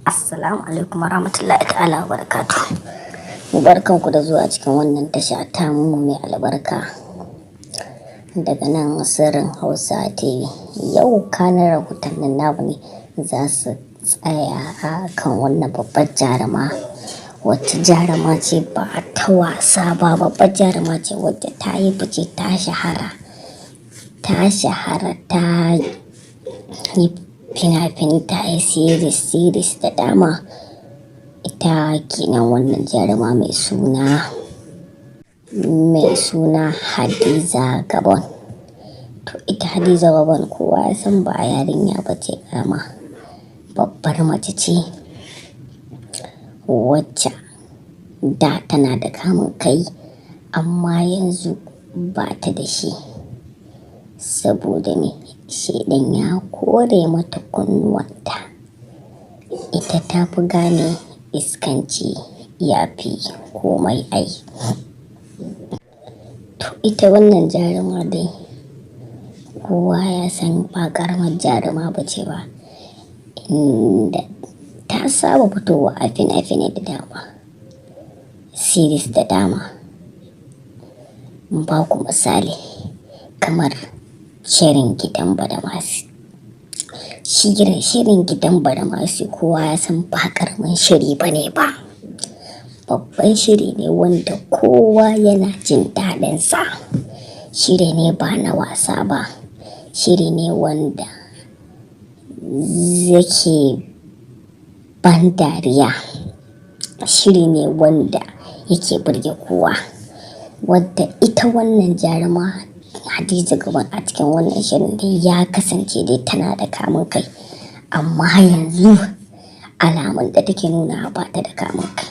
Assalamu alaikum warahmatullahi ta'ala barakatuh. Barkanku da zuwa cikin wannan tasha ta mu mai albarka daga nan sirrin Hausa TV. Yau kanin rahotannin namu ne za su tsaya a kan wannan babbar jaruma wacce jaruma ce ba ta wasa ba, babbar jaruma ce wadda ta yi fice, ta shahara ta yi fina-finai, ta yi series da dama. Ita kenan wannan jaruma mai suna Hadiza Gabon. To ita Hadiza Gabon kowa ya san ba yarinya ba ce ƙarama, babbar mace ce wacce da tana da kamun kai amma yanzu ba ta da shi saboda me shedan ya kore mata kunnuwanta. Ita ta fi gane iskanci ya fi komai ai. To ita wannan jaruma dai kowa ya san ba ƙaramar jaruma ba ce ba, inda ta saba fitowa a fina-finai da dama, series da dama. Ba ku misali kamar shirin gidan Badamasi. Shirin gidan Badamasi kowa ya san ba ƙaramin shiri ba ne ba. Babban shiri ne wanda kowa yana jin daɗinsa. Shiri ne ba na wasa ba. Shiri ne wanda yake ban dariya. Shiri ne wanda yake burge kowa. Wadda ita wannan jaruma Hadiza Gabon a cikin wannan shirin dai ya kasance dai tana da kamun kai, amma yanzu alamun da take nuna ba ta da kamun kai.